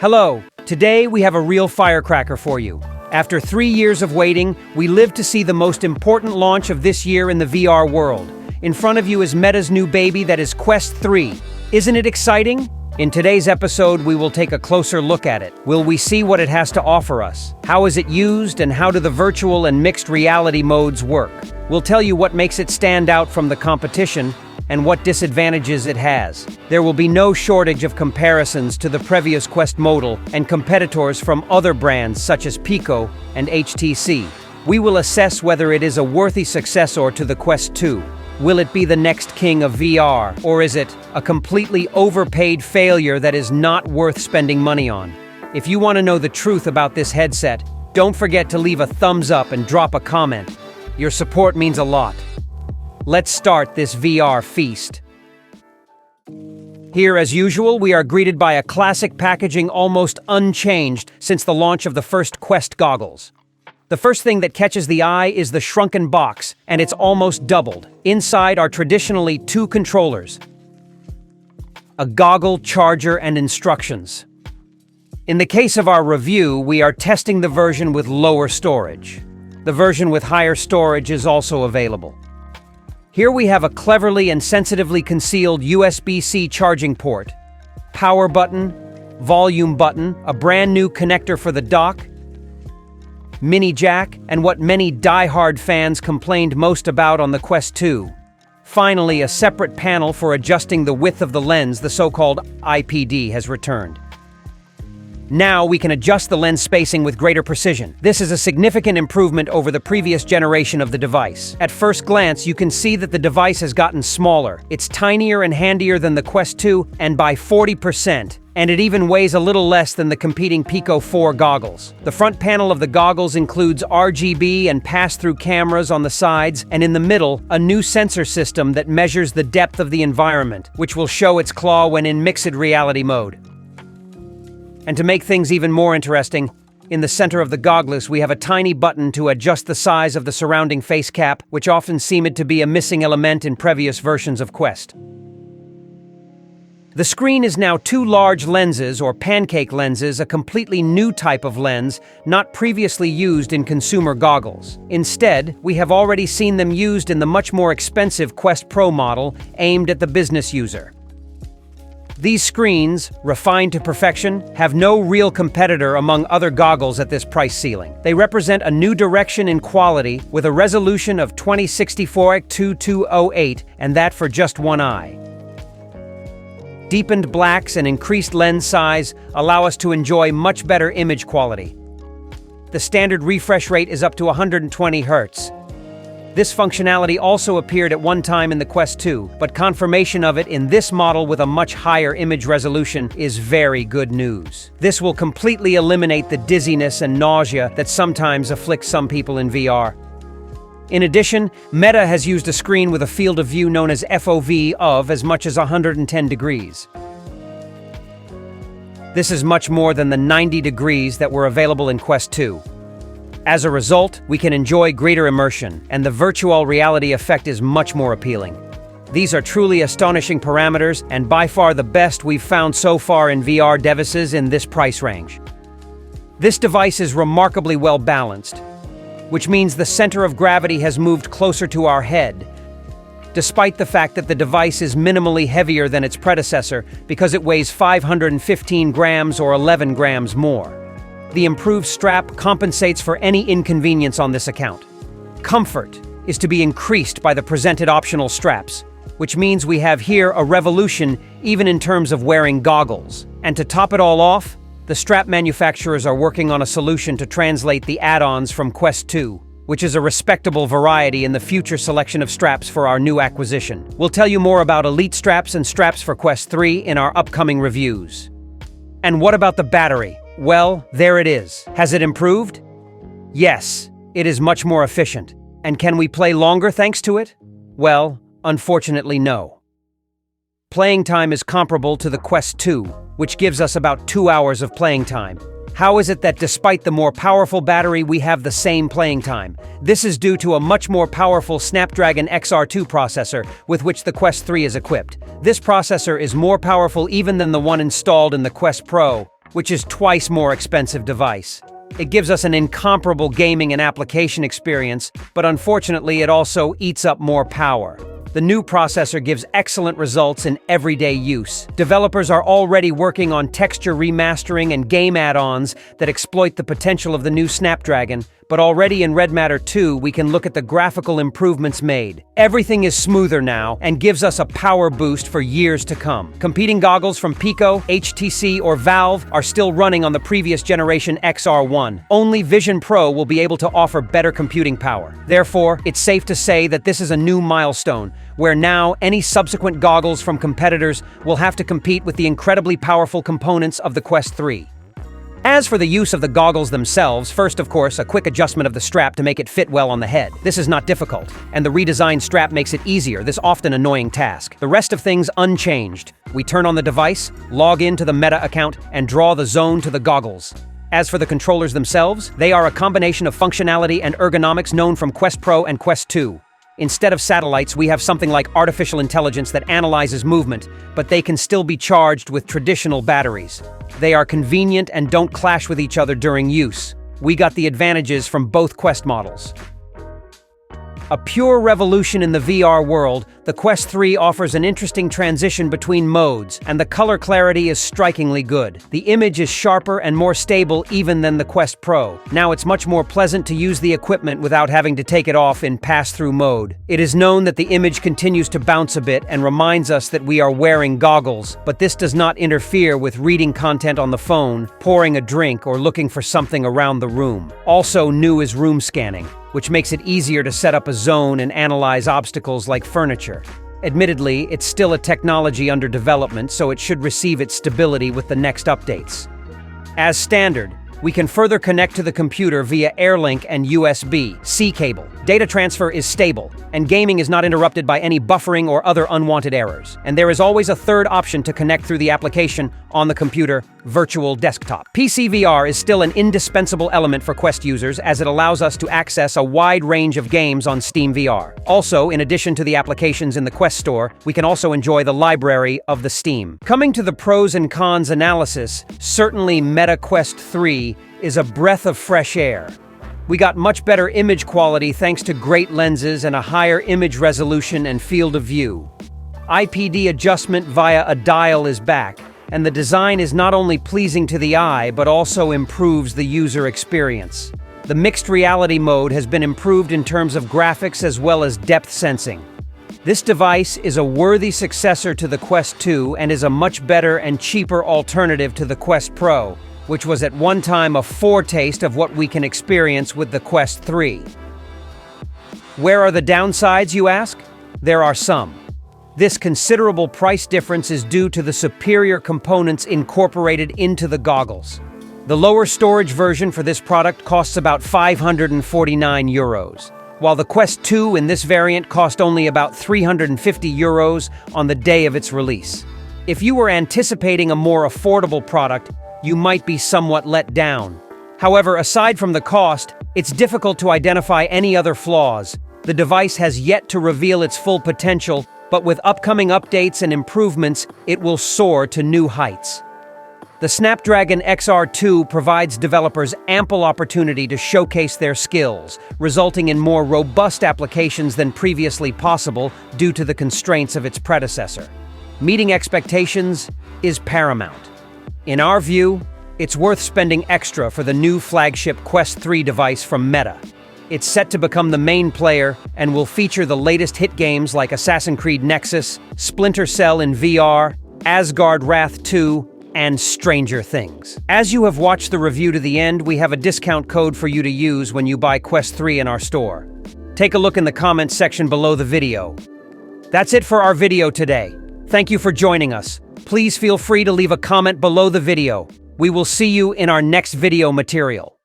Hello, today we have a real firecracker for you. After 3 years of waiting, we live to see the most important launch of this year in the VR world. In front of you is Meta's new baby that is Quest 3. Isn't it exciting? In today's episode, we will take a closer look at it. Will we see what it has to offer us? How is it used, and how do the virtual and mixed reality modes work? We'll tell you what makes it stand out from the competition and what disadvantages it has. There will be no shortage of comparisons to the previous Quest model and competitors from other brands such as Pico and HTC. We will assess whether it is a worthy successor to the Quest 2. Will it be the next king of VR, or is it a completely overpaid failure that is not worth spending money on? If you want to know the truth about this headset, don't forget to leave a thumbs up and drop a comment. Your support means a lot. Let's start this VR feast. Here, as usual, we are greeted by a classic packaging almost unchanged since the launch of the first Quest goggles. The first thing that catches the eye is the shrunken box, and it's almost doubled. Inside are traditionally 2 controllers, a goggle, charger, and instructions. In the case of our review, we are testing the version with lower storage. The version with higher storage is also available. Here we have a cleverly and sensitively concealed USB-C charging port, power button, volume button, a brand new connector for the dock, mini jack, and what many die-hard fans complained most about on the Quest 2. Finally, a separate panel for adjusting the width of the lens, the so-called IPD, has returned. Now we can adjust the lens spacing with greater precision. This is a significant improvement over the previous generation of the device. At first glance, you can see that the device has gotten smaller. It's tinier and handier than the Quest 2, and by 40%. And it even weighs a little less than the competing Pico 4 goggles. The front panel of the goggles includes RGB and pass-through cameras on the sides, and in the middle, a new sensor system that measures the depth of the environment, which will show its claw when in mixed reality mode. And to make things even more interesting, in the center of the goggles we have a tiny button to adjust the size of the surrounding face cap, which often seemed to be a missing element in previous versions of Quest. The screen is now 2 large lenses, or pancake lenses, a completely new type of lens not previously used in consumer goggles. Instead, we have already seen them used in the much more expensive Quest Pro model aimed at the business user. These screens, refined to perfection, have no real competitor among other goggles at this price ceiling. They represent a new direction in quality with a resolution of 2064x2208, and that for just one eye. Deepened blacks and increased lens size allow us to enjoy much better image quality. The standard refresh rate is up to 120 Hz. This functionality also appeared at one time in the Quest 2, but confirmation of it in this model with a much higher image resolution is very good news. This will completely eliminate the dizziness and nausea that sometimes afflicts some people in VR. In addition, Meta has used a screen with a field of view known as FOV of as much as 110 degrees. This is much more than the 90 degrees that were available in Quest 2. As a result, we can enjoy greater immersion, and the virtual reality effect is much more appealing. These are truly astonishing parameters, and by far the best we've found so far in VR devices in this price range. This device is remarkably well balanced, which means the center of gravity has moved closer to our head, despite the fact that the device is minimally heavier than its predecessor because it weighs 515 grams or 11 grams more. The improved strap compensates for any inconvenience on this account. Comfort is to be increased by the presented optional straps, which means we have here a revolution even in terms of wearing goggles. And to top it all off, the strap manufacturers are working on a solution to translate the add-ons from Quest 2, which is a respectable variety in the future selection of straps for our new acquisition. We'll tell you more about Elite straps and straps for Quest 3 in our upcoming reviews. And what about the battery? Well, there it is. Has it improved? Yes, it is much more efficient. And can we play longer thanks to it? Well, unfortunately no. Playing time is comparable to the Quest 2, which gives us about 2 hours of playing time. How is it that despite the more powerful battery we have the same playing time? This is due to a much more powerful Snapdragon XR2 processor with which the Quest 3 is equipped. This processor is more powerful even than the one installed in the Quest Pro, which is twice more expensive device. It gives us an incomparable gaming and application experience, but unfortunately it also eats up more power. The new processor gives excellent results in everyday use. Developers are already working on texture remastering and game add-ons that exploit the potential of the new Snapdragon, but already in Red Matter 2 we can look at the graphical improvements made. Everything is smoother now and gives us a power boost for years to come. Competing goggles from Pico, HTC, or Valve are still running on the previous generation XR1. Only Vision Pro will be able to offer better computing power. Therefore, it's safe to say that this is a new milestone, where now any subsequent goggles from competitors will have to compete with the incredibly powerful components of the Quest 3. As for the use of the goggles themselves, first, of course, a quick adjustment of the strap to make it fit well on the head. This is not difficult, and the redesigned strap makes it easier, this often annoying task. The rest of things unchanged. We turn on the device, log into the Meta account, and draw the zone to the goggles. As for the controllers themselves, they are a combination of functionality and ergonomics known from Quest Pro and Quest 2. Instead of satellites, we have something like artificial intelligence that analyzes movement, but they can still be charged with traditional batteries. They are convenient and don't clash with each other during use. We got the advantages from both Quest models. A pure revolution in the VR world, the Quest 3 offers an interesting transition between modes, and the color clarity is strikingly good. The image is sharper and more stable even than the Quest Pro. Now it's much more pleasant to use the equipment without having to take it off in pass-through mode. It is known that the image continues to bounce a bit and reminds us that we are wearing goggles, but this does not interfere with reading content on the phone, pouring a drink, or looking for something around the room. Also new is room scanning, which makes it easier to set up a zone and analyze obstacles like furniture. Admittedly, it's still a technology under development, so it should receive its stability with the next updates. As standard, we can further connect to the computer via AirLink and USB-C cable. Data transfer is stable, and gaming is not interrupted by any buffering or other unwanted errors. And there is always a third option to connect through the application on the computer, virtual desktop. PCVR is still an indispensable element for Quest users as it allows us to access a wide range of games on Steam VR. Also, in addition to the applications in the Quest Store, we can also enjoy the library of the Steam. Coming to the pros and cons analysis, certainly Meta Quest 3 is a breath of fresh air. We got much better image quality thanks to great lenses and a higher image resolution and field of view. IPD adjustment via a dial is back, and the design is not only pleasing to the eye but also improves the user experience. The mixed reality mode has been improved in terms of graphics as well as depth sensing. This device is a worthy successor to the Quest 2 and is a much better and cheaper alternative to the Quest Pro, which was at one time a foretaste of what we can experience with the Quest 3. Where are the downsides, you ask? There are some. This considerable price difference is due to the superior components incorporated into the goggles. The lower storage version for this product costs about 549 euros, while the Quest 2 in this variant cost only about 350 euros on the day of its release. If you were anticipating a more affordable product, you might be somewhat let down. However, aside from the cost, it's difficult to identify any other flaws. The device has yet to reveal its full potential, but with upcoming updates and improvements, it will soar to new heights. The Snapdragon XR2 provides developers ample opportunity to showcase their skills, resulting in more robust applications than previously possible due to the constraints of its predecessor. Meeting expectations is paramount. In our view, it's worth spending extra for the new flagship Quest 3 device from Meta. It's set to become the main player and will feature the latest hit games like Assassin's Creed Nexus, Splinter Cell in VR, Asgard Wrath 2, and Stranger Things. As you have watched the review to the end, we have a discount code for you to use when you buy Quest 3 in our store. Take a look in the comments section below the video. That's it for our video today. Thank you for joining us. Please feel free to leave a comment below the video. We will see you in our next video material.